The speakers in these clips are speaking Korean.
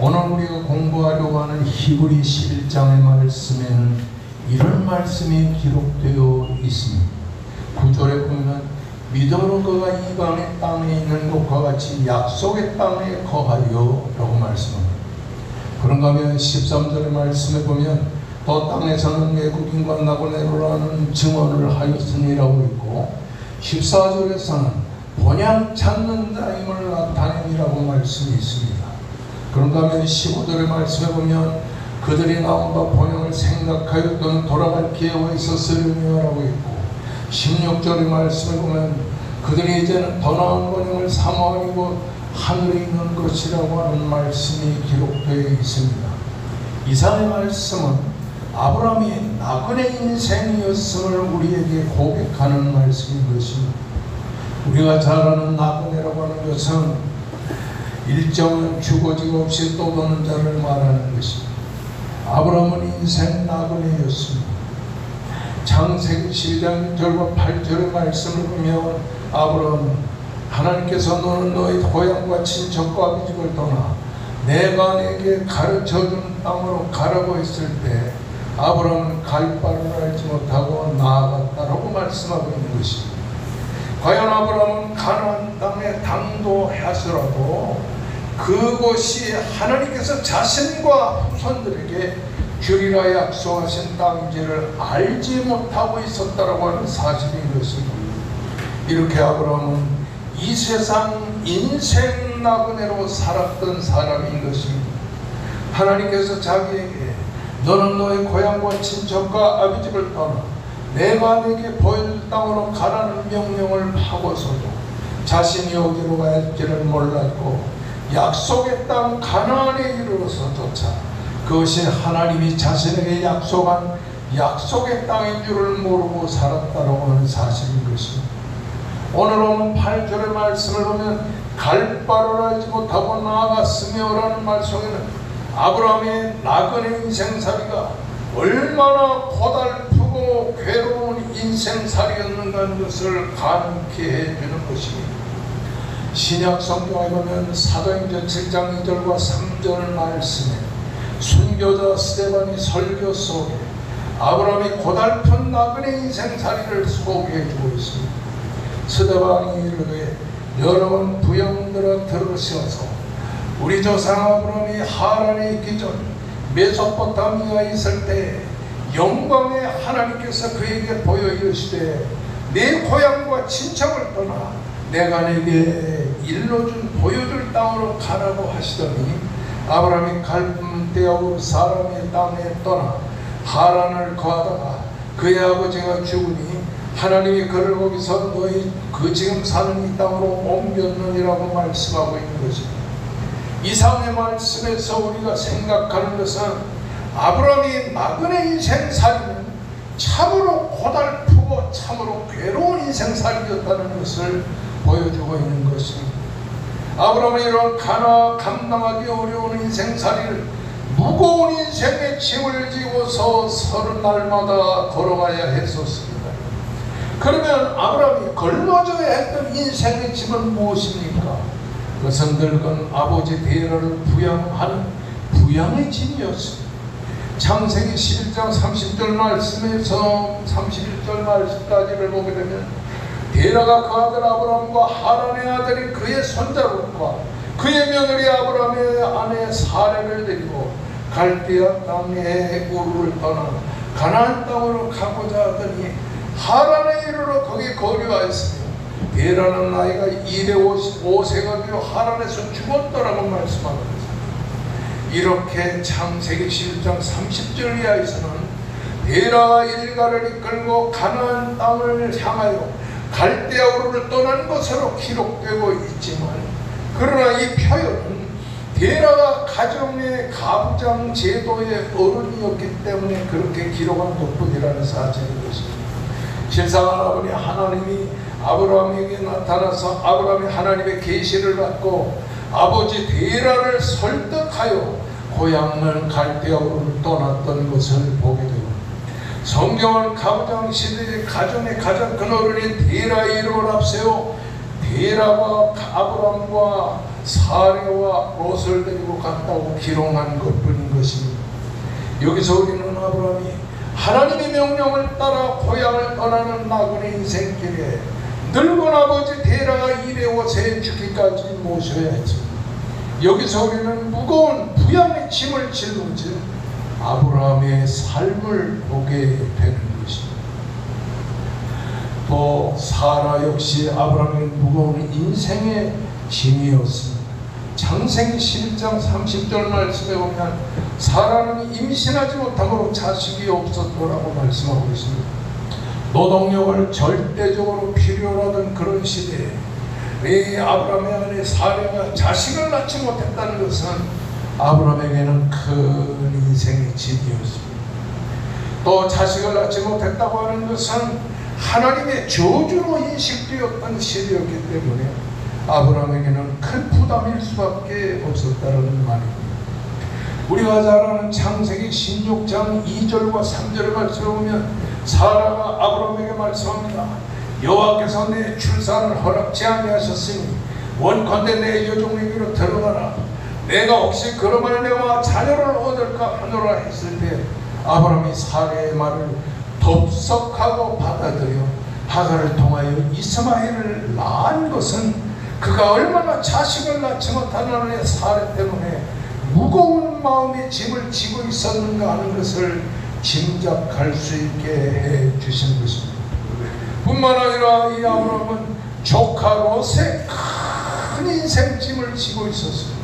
오늘 우리가 공부하려고 하는 히브리 11장의 말씀에는 이런 말씀이 기록되어 있습니다. 9절에 보면 믿음으로 그가 이방의 땅에 있는 것과 같이 약속의 땅에 거하여 라고 말씀합니다. 그런가 하면 13절의 말씀에 보면 또 땅에서는 외국인과 나그네로라는 증언을 하였으니라고 있고 14절에서는 본향 찾는 자임을 나타내니라고 말씀이 있습니다. 그런가 하면 15절의 말씀에 보면 그들이 나온과 본향을 생각하여 또는 돌아갈 기회가 있었으려며 라고 있고 16절의 말씀에 보면 그들이 이제는 더 나은 번영을 사모하고 하늘에 있는 것이라고 하는 말씀이 기록되어 있습니다. 이상의 말씀은 아브라함이 나그네 인생이었음을 우리에게 고백하는 말씀인 것입니다. 우리가 잘 아는 나그네라고 하는 것은 일정한 주거지가 없이 떠도는 자를 말하는 것입니다. 아브라함은 인생 나그네였습니다. 창세기 12장 1절과 8절의 말씀을 보면 아브라함은 하나님께서 너는 너의 고향과 친척과 아비집을 떠나 내가 내게 가르쳐준 땅으로 가라고 했을 때 아브라함은 갈 바를 알지 못하고 나아갔다라고 말씀하고 있는 것입니다. 과연 아브라함은 가나안 땅에 당도하더라도 그곳이 하나님께서 자신과 후손들에게 주리라 약속하신 땅인지를 알지 못하고 있었다라고 하는 사실인 것입니다. 이렇게 아브라함은 이 세상 인생 나그네로 살았던 사람인 것입니다. 하나님께서 자기에게 너는 너의 고향과 친척과 아비집을 떠나 내가 내게 보여줄 땅으로 가라는 명령을 하고서도 자신이 어디로 가야 할지를 몰랐고 약속의 땅 가나안에 이르러서조차 그것이 하나님이 자신에게 약속한 약속의 땅인 줄을 모르고 살았다고 하는 사실인 것입니다. 오늘 오는 8절의 말씀을 보면 갈 바를 알지 못하고 나아갔으며 라는 말 속에는 아브라함의 나그네 인생살이가 얼마나 고달프고 괴로운 인생살이었는가 하는 것을 가늠케 해주는 것입니다. 신약 성경에 보면 사도행전 7장 2절과 3절 말씀에 순교자 스데반이 설교 속에 아브라함이 고달픈 나그네 인생살이를 소개해주고 있습니다. 스데반이 이르되 여러분 부영들아 들으셔서 우리 조상 아브라함이 하란에 있기 전 메소포타미아에 있을 때 영광의 하나님께서 그에게 보여 이르시되 내 고향과 친척을 떠나 내가 내게 일러준 보여줄 땅으로 가라고 하시더니 아브라함이 갈대아우르 사람의 땅에 떠나 하란을 거하다가 그의 아버지가 죽으니 하나님이 그를 거기서 너희 그 지금 사는 이 땅으로 옮겼느니라고 말씀하고 있는 것입니다. 이상의 말씀에서 우리가 생각하는 것은 아브라함이 나그네 인생살이는 참으로 고달프고 참으로 괴로운 인생살이었다는 것을 보여주고 있는 것입니다. 아브라함은 이런 감당하기 어려운 인생살이를 무거운 인생의 짐을 지고서 30날마다 걸어가야 했었습니다. 그러면 아브라함이 걸머져야 했던 인생의 짐은 무엇입니까? 그것은 늙은 아버지 데라를 부양하는 부양의 짐이었습니다. 창세기 11장 30절 말씀에서 31절 말씀까지를 보게 되면 데라가 그 아들 아브라함과 하란의 아들이 그의 손자롯과 그의 며느리 아브라함의 아내 사레를 데리고 갈대아 땅의 우르를 떠나 가나안 땅으로 가고자 하더니 하란에 이르러 거기 거류하였으며 데라는 나이가 255세가 되어 하란에서 죽었더라고 말씀합니다. 이렇게 창세기 11장 30절 이하에서는 데라와 일가를 이끌고 가나안 땅을 향하여 갈대아 우르를 떠난 것으로 기록되고 있지만 그러나 이 표현은 데라가 가정의 가부장 제도의 어른이었기 때문에 그렇게 기록한 것뿐이라는 사실인 것입니다. 실상은 아버지 하나님이 아브라함에게 나타나서 아브라함이 하나님의 계시를 받고 아버지 데라를 설득하여 고향을 갈대아 우르를 떠났던 것을 보게 되고 성경은 가부장 시대의 가정의 가장 큰 어른인 데라의 이름을 앞세워 데라가 아브라함과 사레와 롯을 데리고 갔다고 기록한 것뿐인 것입니다. 여기서 우리는 아브라함이 하나님의 명령을 따라 고향을 떠나는 나그네 인생길에 늙은 아버지 데라가 일해오 새 죽기까지 모셔야 했습니다. 여기서 우리는 무거운 부양의 짐을 짊어진 아브라함의 삶을 보게 되는 것입니다. 또 사라 역시 아브라함의 무거운 인생의 짐이었습니다. 창세기 11장 30절 말씀에 보면 사라는 임신하지 못함으로 자식이 없었더라고 말씀하고 있습니다. 노동력을 절대적으로 필요로 하던 그런 시대에 이 아브라함의 아내 사라가 자식을 낳지 못했다는 것은 아브라함에게는 큰 인생의 짐이었습니다. 또 자식을 낳지 못했다고 하는 것은 하나님의 저주로 인식되었던 시대였기 때문에 아브라함에게는 큰 부담일 수밖에 없었다는 말입니다. 우리가 잘 아는 창세기 16장 2절과 3절을 말씀하면 사라가 아브라함에게 말씀합니다. 여호와께서 내 출산을 허락지 아니하셨으니 원컨대 내 여종에게로 들어가라. 내가 혹시 그러므로 내가 자녀를 얻을까 하노라 했을 때 아브라함이 사라의 말을 덥석하고 받아들여 하갈을 통하여 이스마엘을 낳은 것은 그가 얼마나 자식을 낳지 못한 하나님의 사례 때문에 무거운 마음의 짐을 지고 있었는가 하는 것을 짐작할 수 있게 해 주신 것입니다. 뿐만 아니라 이 아브라함은 조카 롯의 큰 인생짐을 지고 있었습니다.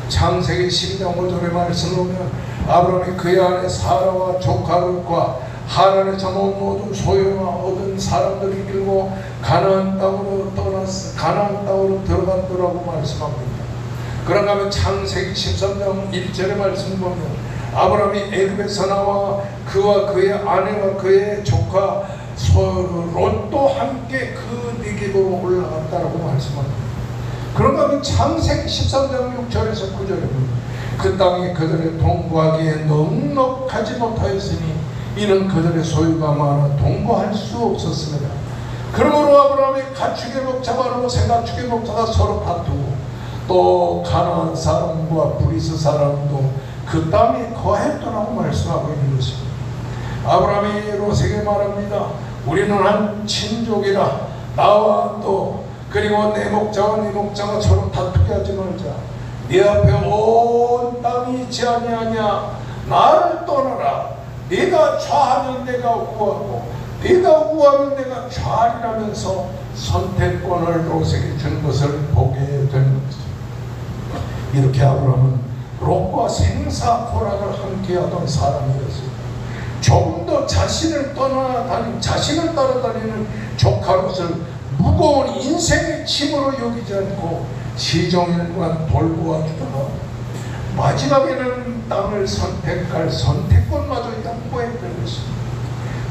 창세기 12장 5절의 말씀을 보면 아브라함이 그의 아내 사라와 조카 롯과 하란에서 모든 소유와 얻은 사람들을 이끌고 가나안 땅으로 들어갔더라고 말씀합니다. 그런가 하면 창세기 13장 1절의 말씀을 보면 아브라함이 애굽에서 나와 그와 그의 아내와 그의 조카 롯도 함께 그 네겝으로 올라갔다라고 말씀합니다. 그런가 하면 창세기 13장 6절에서 9절에 보면 그 땅이 그들의 동거하기에 넉넉하지 못하였으니 이는 그들의 소유가 많아 동거할 수 없었습니다. 그러므로 아브라함의 가축의 목자와 롯의 가축의 목자가 서로 다투고 또 가나안 사람과 브리스 사람도 그 땅에 거했더라고 말씀하고 있는 것입니다. 아브라함이 롯에게 말합니다. 우리는 한 친족이라 나와 너 그리고 내 목자와 네 목자가 서로 다투게 하지 말자. 네 앞에 온 땅이 있지 아니하냐. 나를 떠나라. 네가 좌하면 내가 우하고 네가 우하면 내가 좌하리라면서 선택권을 롯에게 준 것을 보게 되는 것입니다. 이렇게 아브라함은 롯과 생사포락을 함께하던 사람이었습니다. 조금 더 자신을 따라다니는 조카 롯을 무거운 인생의 짐으로 여기지 않고 시종일관 돌보아주다가 마지막에는 땅을 선택할 선택권마저 양보했던 것입니다.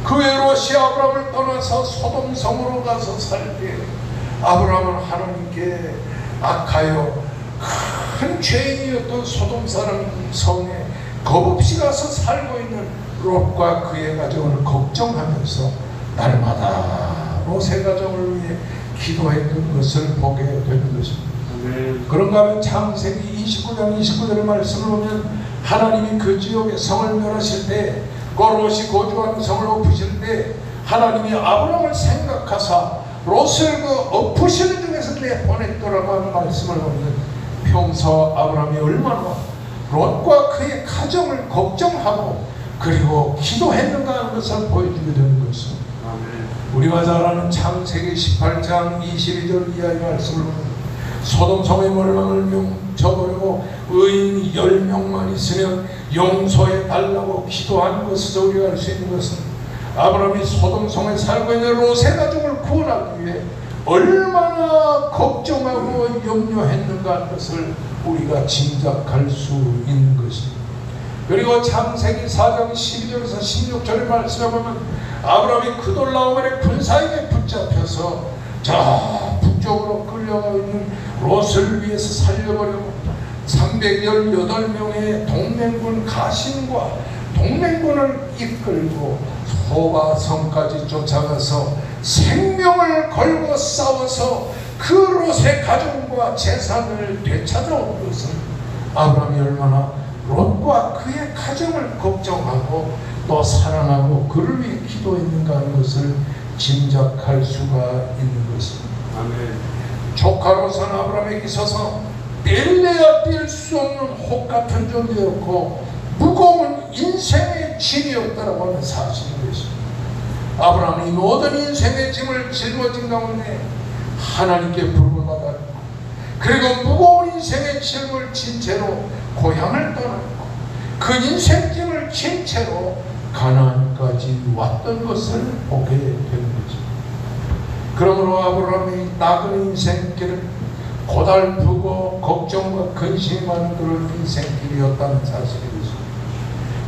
그 외로 아브라함을 떠나서 소돔성으로 가서 살 때 아브라함은 하나님께 악하여 큰 죄인이었던 소돔 사람 성에 겁없이 가서 살고 있는 롯과 그의 가정을 걱정하면서 날마다 롯의 가정을 위해 기도했던 것을 보게 되는 것입니다. 그런가 하면 창세기 29장 29절의 말씀을 보면 하나님이 그 지역에 성을 멸하실 때 롯이 거주하는 성을 엎으실 때 하나님이 아브라함을 생각하사 롯을 그 엎으시는 중에서 내보냈더라고 하는 말씀을 보면 평소 아브라함이 얼마나 롯과 그의 가정을 걱정하고 그리고 기도했는가 하는 것을 보여주게 되는 것입니다. 우리가 잘 아는 창세기 18장 22절 이하의 말씀을 보면 소돔성의 멸망을 저버리고 의인 10명만 있으면 용서해 달라고 기도한 것에서 우리가 알 수 있는 것은 아브라함이 소돔성에 살고 있는 롯의 가족을 구원하기 위해 얼마나 걱정하고 염려했는가 하는 것을 우리가 짐작할 수 있는 것입니다. 그리고 창세기 4장 12절에서 16절의 말씀에 보면 아브라함이 그돌라오멜의 군사에게 붙잡혀서 저 북쪽으로 끌려가 있는 롯을 위해서 살려버리고 318명의 동맹군 가신과 동맹군을 이끌고 소바성까지 쫓아가서 생명을 걸고 싸워서 그 롯의 가족 땅과 재산을 되찾아온 것은 아브라함이 얼마나 롯과 그의 가정을 걱정하고 또 사랑하고 그를 위해 기도했는가 하는 것을 짐작할 수가 있는 것입니다. 아멘. 조카로서는 아브라함에게 있어서 뗄래야 뗄 수 없는 혹 같은 존재였고 무거운 인생의 짐이었다라고 하는 사실인 것입니다. 아브라함이 모든 인생의 짐을 짊어진 가운데 하나님께 부름을 받았고 그리고 무거운 인생의 짐을 진 채로 고향을 떠났고 그 인생 짐을 진 채로 가나안까지 왔던 것을 보게 되는 거죠. 그러므로 아브라함이 나그네 인생길을 고달프고 걱정과 근심이 많은 그런 인생길이었다는 사실이죠.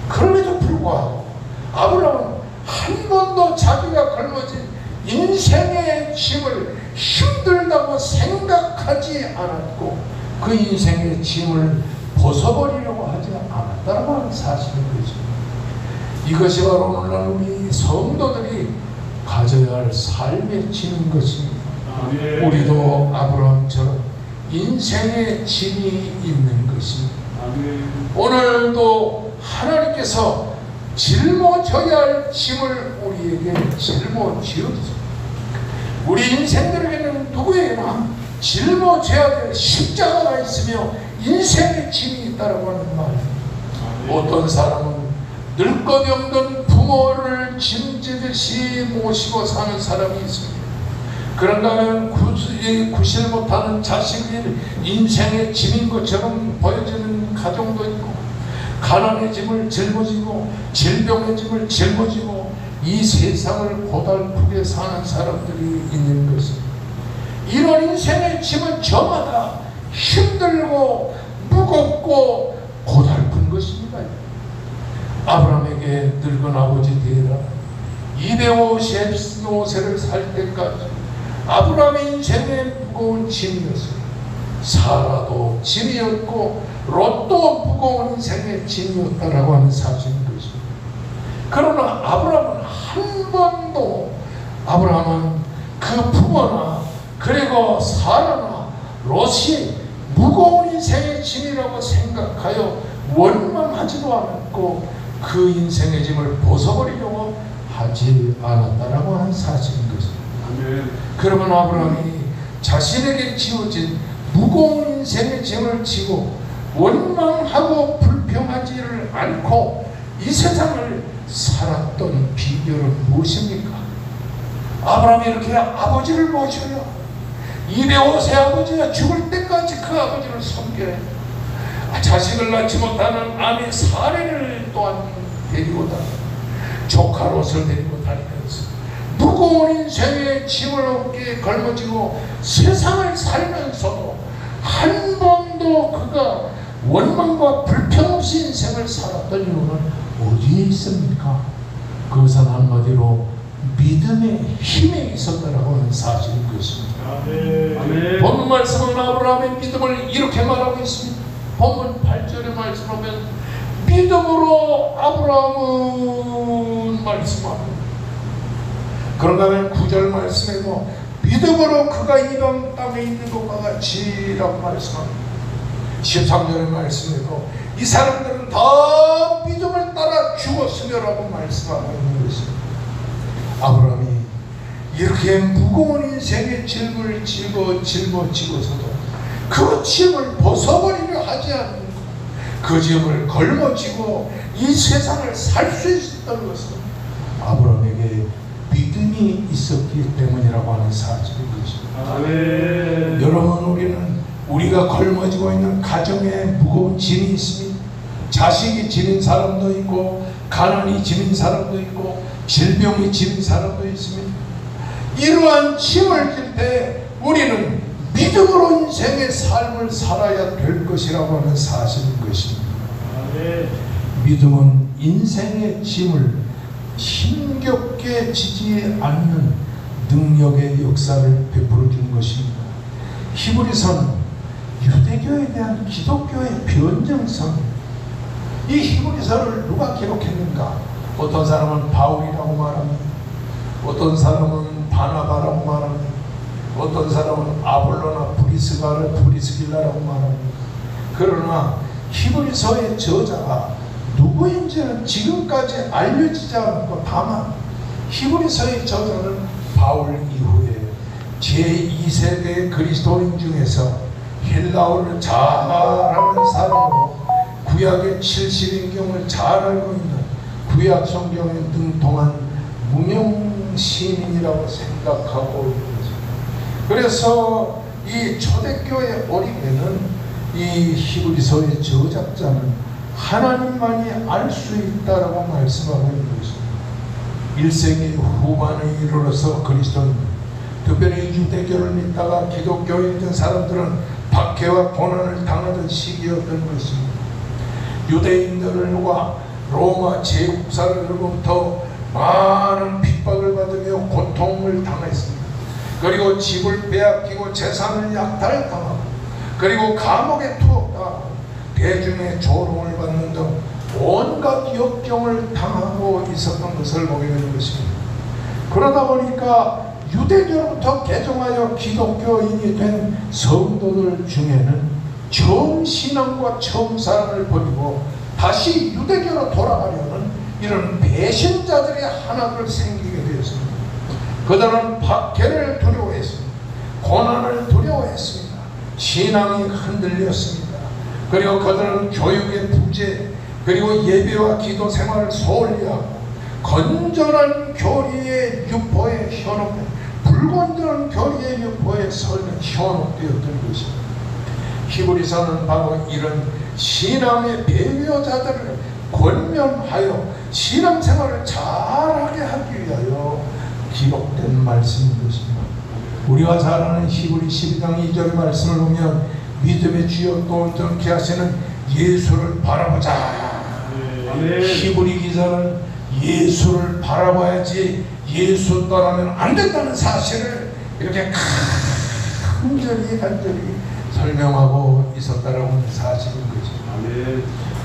그럼에도 불구하고 아브라함은 한 번도 자기가 걸머진 인생의 짐을 힘들다고 생각하지 않았고 그 인생의 짐을 벗어버리려고 하지 않았다는 하는 사실인 거죠. 이것이 바로 오늘날 우리 성도들이 가져야 할 삶의 짐인 것입니다. 아멘. 우리도 아브라함처럼 인생의 짐이 있는 것입니다. 아멘. 오늘도 하나님께서 짊어져야 할 짐을 우리에게 짊어지어주세요. 우리 인생들에게는 누구에게나 짊어져야 될 십자가가 있으며 인생의 짐이 있다고 하는 말입니다. 어떤 사람은 늙고 병든 부모를 짐지듯이 모시고 사는 사람이 있습니다. 그런가 하면 구실 못하는 자식이 인생의 짐인 것처럼 보여지는 가정도 있고 가난의 짐을 짊어지고 질병의 짐을 짊어지고 이 세상을 고달프게 사는 사람들이 있는 것입니다. 이런 인생의 짐은 저마다 힘들고 무겁고 고달픈 것입니다. 아브라함에게 늙은 아버지 데라 255세를 살 때까지 아브라함의 인생의 무거운 짐이었어요. 사라도 짐이었고 롯도 무거운 인생의 짐이었다라고 하는 사실인 것입니다. 그러나 아브라함은 그 부모나 그리고 사라나 롯이 무거운 인생의 짐이라고 생각하여 원망하지도 않았고 그 인생의 짐을 벗어버리려고 하지 않았다라고 하는 사실인 것입니다. 아멘. 그러면 아브라함이 자신에게 지어진 무거운 인생의 짐을 지고 원망하고 불평하지를 않고 이 세상을 살았던 비결은 무엇입니까? 아브라함이 이렇게 아버지를 모셔요. 205세 아버지가 죽을 때까지 그 아버지를 섬겨요. 자식을 낳지 못하는 아내 사례를 또한 데리고 다니고 조카 롯을 데리고 다니면서 무거운 인생의 짐을 어깨에 걸머지고 세상을 살면서도 한 번도 그가 원망과 불평 없이 인생을 살았던 이유는 어디에 있습니까? 그것은 한마디로 믿음의 힘에 있었다라고 하는 사실인 것입니다. 아멘. 본문 말씀은 아브라함의 믿음을 이렇게 말하고 있습니다. 본문 8절의 말씀하면 믿음으로 아브라함은 말씀합니다. 그런가 하면 9절 말씀에도 믿음으로 그가 이방 땅에 있는 것과 같이 라고 말씀합니다. 13절의 말씀에도 이 사람들은 다 믿음을 따라 죽었으며 라고 말씀하고 있는 것입니다. 아브라함이 이렇게 무거운 인생의 짐을 짊어지고서도 그 짐을 벗어버리려 하지 않는 그 짐을 걸머쥐고 이 세상을 살 수 있었던 것은 아브라함에게 믿음이 있었기 때문이라고 하는 사실인 것입니다. 아멘. 여러분, 우리가 걸머지고 있는 가정에 무거운 짐이 있습니다. 자식이 짐인 사람도 있고 가난이 짐인 사람도 있고 질병이 짐인 사람도 있습니다. 이러한 짐을 질 때 우리는 믿음으로 인생의 삶을 살아야 될 것이라고 하는 사실인 것입니다. 아멘. 믿음은 인생의 짐을 힘겹게 지지 않는 능력의 역사를 베풀어 주는 것입니다. 히브리서는 유대교에 대한 기독교의 변증성, 이 히브리서를 누가 기록했는가? 어떤 사람은 바울이라고 말합니다. 어떤 사람은 바나바라고 말합니다. 어떤 사람은 아볼로나 브리스길라라고 말합니다. 그러나 히브리서의 저자가 누구인지는 지금까지 알려지지 않고, 다만 히브리서의 저자는 바울 이후에 제2세대 그리스도인 중에서 헬라어를 잘하는 사람으로 구약의 70인경을 잘 알고 있는 구약 성경에 능통한 무명 시민이라고 생각하고 있는 거죠. 그래서 이 초대교회 어린이는, 이 히브리서의 저작자는 하나님만이 알 수 있다라고 말씀하고 있는 것입니다. 1세기 후반에 이르러서 그리스도인, 특별히 유대교를 믿다가 기독교에 있는 사람들은 박해와 고난을 당하던 시기였던 것입니다. 유대인들과 로마 제국사로부터 많은 핍박을 받으며 고통을 당했습니다. 그리고 집을 빼앗기고 재산을 약탈당하고, 그리고 감옥에 투옥당하고, 대중의 조롱을 받는 등 온갖 역경을 당하고 있었던 것을 보게 되는 것입니다. 그러다 보니까 유대교로부터 개종하여 기독교인이 된 성도들 중에는 처음 신앙과 처음 사랑을 버리고 다시 유대교로 돌아가려는 이런 배신자들이 하나둘 생기게 되었습니다. 그들은 박해를 두려워했습니다. 고난을 두려워했습니다. 신앙이 흔들렸습니다. 그리고 그들은 교육의 부재, 그리고 예배와 기도 생활을 소홀히하고 건전한 교리의 유포에 현혹된, 불건전한 교리의 유포에 현혹되었던 것입니다. 히브리서는 바로 이런 신앙의 배교자들을 권면하여 신앙생활을 잘하게 하기 위하여 기록된 말씀인 것입니다. 우리가 잘 아는 히브리 12장 2절의 말씀을 보면 믿음의 주여 또 온전케 하시는 예수를 바라보자. 히브리 기자는 예수를 바라봐야지 예수 떠나면 안 된다는 사실을 이렇게 간절히 설명하고 있었다라고 하는 사실인 거죠.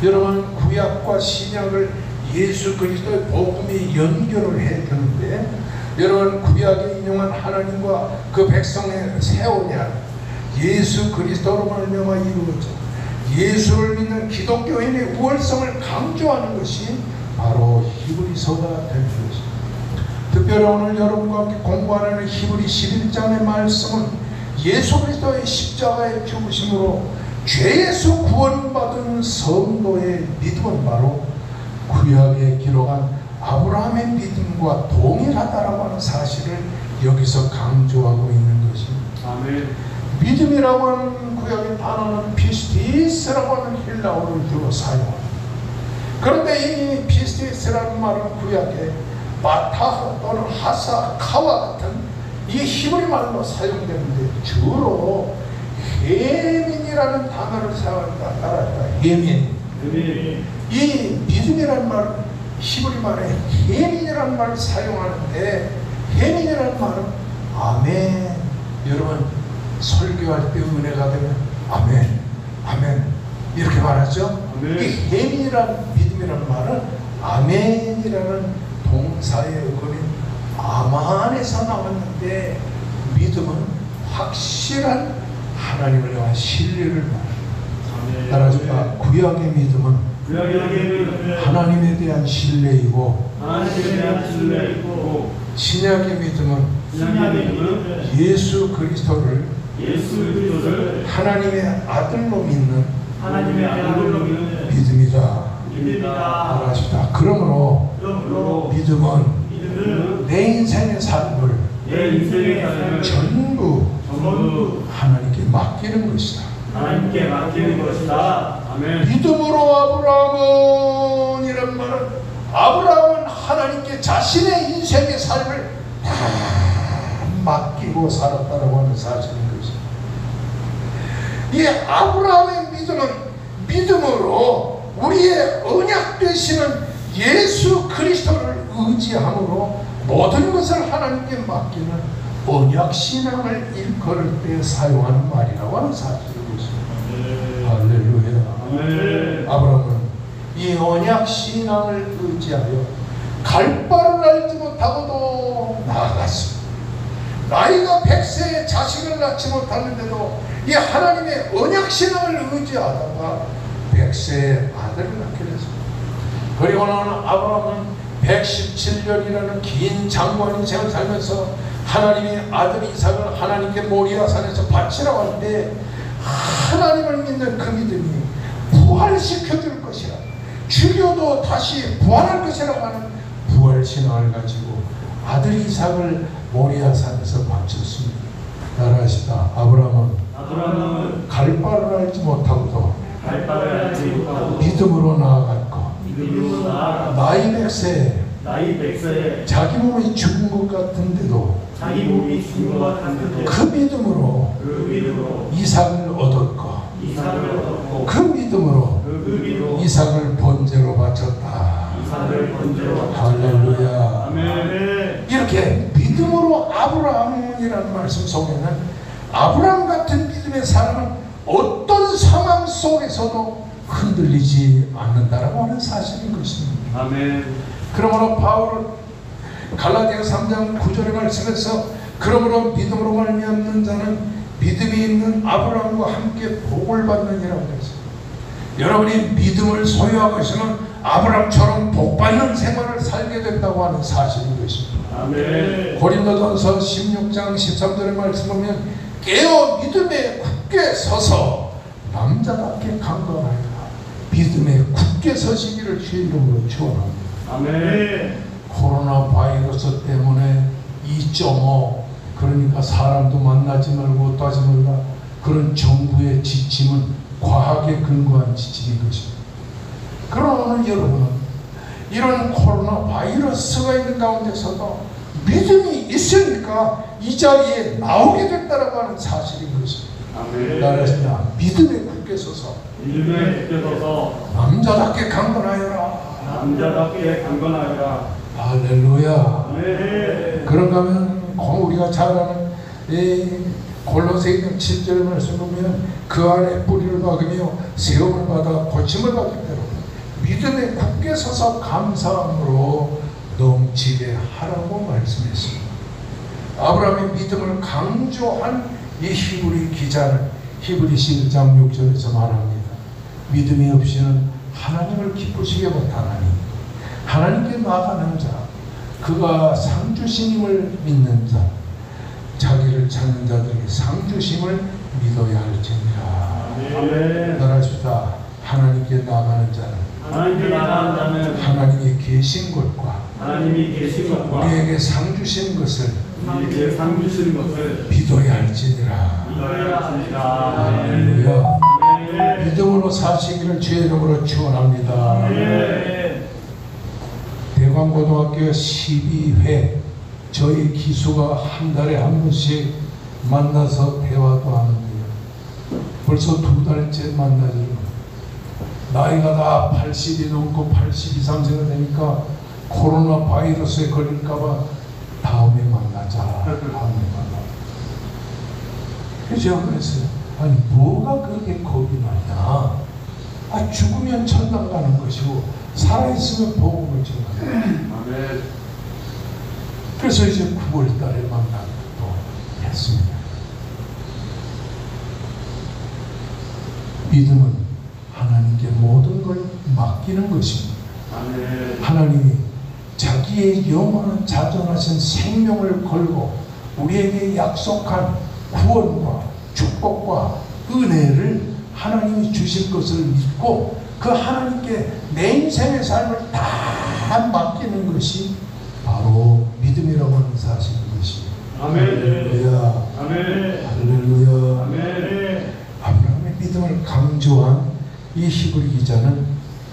여러분, 구약과 신약을 예수 그리스도의 복음이 연결을 해야 되는데, 여러분, 구약에 인용한 하나님과 그 백성의 새 언약, 예수 그리스도로 말미암아 이루어져 예수를 믿는 기독교인의 우월성을 강조하는 것이 바로 히브리서가 될 것입니다. 특별히 오늘 여러분과 함께 공부하는 히브리 11장의 말씀은 예수 그리스도의 십자가의 죽으심으로 죄에서 구원받은 성도의 믿음은 바로 구약에 기록한 아브라함의 믿음과 동일하다라고 하는 사실을 여기서 강조하고 있는 것입니다. 아멘. 믿음이라고 하는 구약의 단어는 피스티스라고 하는 헬라어를 주로 사용합니다. 그런데 이 피스티스라는 말은 구약에 바타 또는 하사, 카와 같은 이 히브리 말로 사용되는데 주로 헤민이라는 단어를 사용한다. 따라합니다. 헤민. 이 믿음이라는 말은 히브리 말에 헤민이라는 말을 사용하는데, 헤민이라는 말은 아멘. 여러분, 설교할 때 은혜가 되면 아멘, 아멘 이렇게 말하죠. 아멘. 이 헤민이라는 믿음이라는 말은 아멘이라는 동사의 어근인 아만에서 나왔는데, 믿음은 확실한 하나님을 향한 신뢰를 말합니다. 따라서 구약의 믿음은 하나님에 대한 신뢰이고, 신약의 믿음은 예수 그리스도를 하나님의 아들로 믿는 믿음이다. 말하시다. 그러므로 믿음은 내 인생의 삶을 전부 하나님께 맡기는 것이다. 아멘. 믿음으로 아브라함은, 이런 말은 아브라함은 하나님께 자신의 인생의 삶을 다 맡기고 살았다라고 하는 사실인 것입니다. 이 아브라함의 믿음은 믿음으로 우리의 언약 되시는 예수 그리스도를 의지함으로 모든 것을 하나님께 맡기는 언약 신앙을 일컬을 때 사용하는 말이라고 하는 사실인 것입니다. 할렐루야. 아브라함은 이 언약 신앙을 의지하여 갈 바를 알지 못하고도 나아갔습니다. 나이가 100세에 자식을 낳지 못하는데도 이 하나님의 언약신앙을 의지하다가 100세에 아들을 낳게 됐습니다. 그리고는 아브라함은 117년이라는 긴 장관 인생을 살면서 하나님의 아들 이삭을 하나님께 모리아산에서 바치라고 할 때 하나님을 믿는 그 믿음이 부활시켜 줄 것이라, 죽여도 다시 부활할 것이라고 하는 부활신앙을 가지고 아들 이삭을 모리아산에서 바쳤습니다. 따라하시다. 아브라함은 갈 바를 알지 못하고도 믿음으로 나아갔고, 나이 100세에 자기 몸이 죽은 것 같은데도 그 믿음으로 이삭을 얻었고, 그 믿음으로 이삭을 번제로 바쳤다. 할렐루야. 이렇게 믿음으로 아브라함이라는 말씀 속에는 아브라함 같은 믿음의 사람은 어떤 상황 속에서도 흔들리지 않는다라고 하는 사실인 것입니다. 아멘. 그러므로 바울은 갈라디아 3장 9절의 말씀에서 그러므로 믿음으로 말미암는 자는 믿음이 있는 아브라함과 함께 복을 받느니라고 했습니다. 여러분이 믿음을 소유하고 있으면 아브라함처럼 복받는 생활을 살게 된다고 하는 사실인 것입니다. 아멘. 고린도전서 16장 13절의 말씀 보면 깨어 믿음에 굳게 서서 남자답게 강건하여 믿음에 굳게 서시기를 주의 이름으로 축원합니다. 아멘. 코로나 바이러스 때문에 2.5 그러니까 사람도 만나지 말고 따지 말라, 그런 정부의 지침은 과학에 근거한 지침인 것입니다. 그러나 여러분은 이런 코로나 바이러스가 있는 가운데서도 믿음이 있으니까 이 자리에 나오게 됐다라고 하는 사실인 것입니다. 아멘. 따라서 믿음에 굳게 서서 남자답게 강건하여라. 할렐루야. 아멘. 그런가 하면 우리가 잘 아는 골로새서 7절 말씀 보면 그 안에 뿌리를 박으며 세움을 받아 고침을 받기 때문에 믿음에 굳게 서서 감사함으로 넘치게 하라고 말씀했습니다. 아브라함의 믿음을 강조한 이 히브리 기자는 히브리서 1장 6절에서 말합니다. 믿음이 없이는 하나님을 기쁘시게 못하나니 하나님께 나아가는 자, 그가 상주심을 믿는 자, 자기를 찾는 자들에게 상주심을 믿어야 할지니라. 아멘. 따라합시다. 하나님께 나아가는 자는 하나님이 계신 것과 우리에게 상주신 것을 믿어야 할지니라. 할렐루야. 믿음으로 사시기를 주의 이름으로 축원합니다. 대광고등학교 12회 저희 기수가 한 달에 한 번씩 만나서 대화도 하는데요. 벌써 2달째 만나죠. 나이가 다 80이 넘고 80 이상 세가 되니까 코로나 바이러스에 걸릴까봐 다음에 만나자. 다음에 만나자. 그래서 제가 그랬어요. 아니 뭐가 그렇게 겁이 나냐. 죽으면 천당 가는 것이고 살아있으면 복음을 전하는. 아멘. 그래서 이제 9월 달에 만나기도 했습니다. 믿음은 하나님께 모든 걸 맡기는 것입니다. 아멘. 하나님이 자기의 영원한 자존하신 생명을 걸고 우리에게 약속한 구원과 축복과 은혜를 하나님이 주실 것을 믿고 그 하나님께 내 인생의 삶을 다 맡기는 것이 바로 믿음이라고 하는 사실인 것입니다. 아멘. 할렐루야. 아멘. 할렐루야. 아멘. 아브라함의 믿음을 강조한 이 히브리 기자는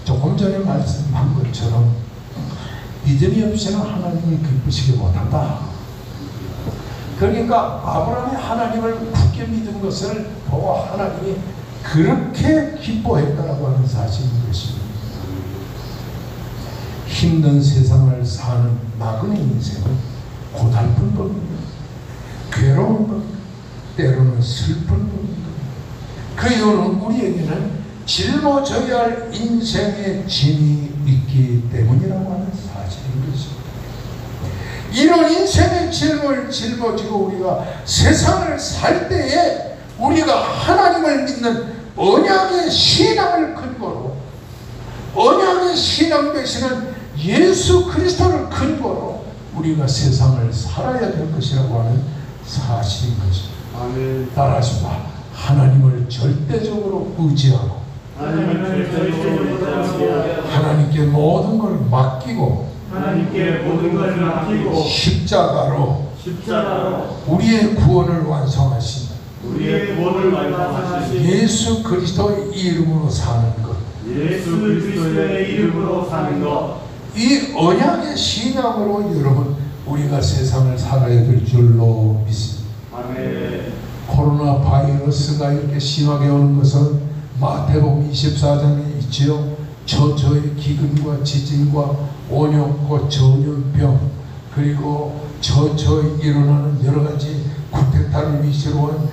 조금 전에 말씀한 것처럼 믿음이 없이는 하나님을 기쁘시게 못한다. 그러니까 아브라함이 하나님을 굳게 믿은 것을 보고 하나님이 그렇게 기뻐했다라고 하는 사실인 것입니다. 힘든 세상을 사는 나그네 인생은 고달픈 법입니다. 괴로운 법입니다. 때로는 슬픈 법입니다. 그 이유는 우리에게는 짊어져야 할 인생의 짐이 있기 때문이라고 하는 사실인 것입니다. 이런 인생의 짐을 짊어지고 우리가 세상을 살 때에 우리가 하나님을 믿는 언약의 신앙을 근거로, 언약의 신앙 되시는 예수 그리스도를 근거로 우리가 세상을 살아야 될 것이라고 하는 사실인 것입니다. 아멘. 따라하십니다. 하나님을 절대적으로 의지하고 하나님을 절대적으로 의지하고 하나님께 모든 걸 맡기고 하나님께 모든 것을 맡기고 십자가로 우리의 구원을 완성하신 우리의 구원을 완성하신 예수 그리스도의 이름으로 사는 것, 예수 그리스도의 이름으로 사는 것, 이 언약의 신앙으로 여러분 우리가 세상을 살아야 될 줄로 믿습니다. 아멘. 코로나 바이러스가 이렇게 심하게 오는 것은 마태복음 24장에 있지요. 저의 기근과 지진과 온역과 전염병, 그리고 저에 일어나는 여러 가지 쿠데타를 위시로 한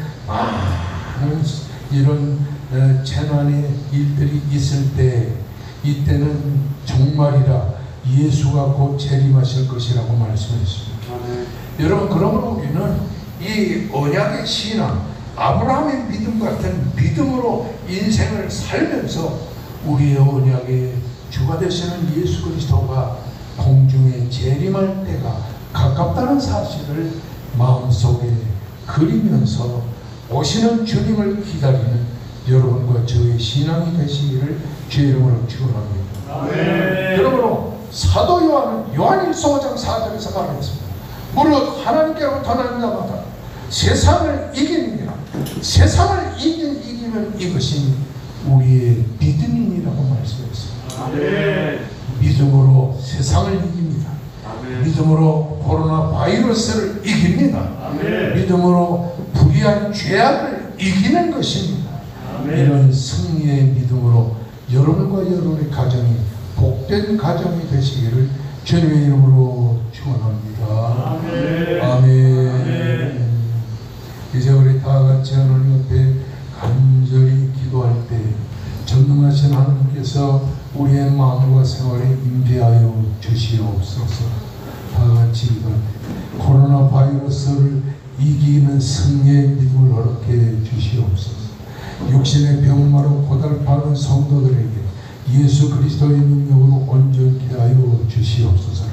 많은 이런 재난의 일들이 있을 때, 이때는 종말이라 예수가 곧 재림하실 것이라고 말씀했습니다. 여러분, 그러므로 우리는 이 언약의 신앙, 아브라함의 믿음 같은 믿음으로 인생을 살면서 우리의 언약의 주가 되시는 예수 그리스도가 공중에 재림할 때가 가깝다는 사실을 마음속에 그리면서 오시는 주님을 기다리는 여러분과 저의 신앙이 되시기를 주의 이름으로 축원합니다. 그러므로 사도 요한은 요한일서 5장 4절에서 말했습니다. 무릇 하나님께로부터 난 자마다 세상을 이깁니다. 세상을 이기면 이것이 우리의 믿음이라고 말씀했습니다. 아멘. 믿음으로 세상을 이깁니다. 아멘. 믿음으로 코로나 바이러스를 이깁니다. 아멘. 믿음으로 불의한 죄악을 이기는 것입니다. 아멘. 이런 승리의 믿음으로 여러분과 여러분의 가정이 복된 가정이 되시기를 주님의 이름으로 축원합니다. 아멘. 아멘. 이제 우리 다 같이 하나님 앞에 간절히 기도할 때 전능하신 하나님께서 우리의 마음과 생활에 임재하여 주시옵소서. 다 같이 기도할 때 코로나 바이러스를 이기는 승리의 믿음을 허락해 주시옵소서. 육신의 병마로 고달파하는 성도들에게 예수 그리스도의 능력으로 온전케 하여 주시옵소서.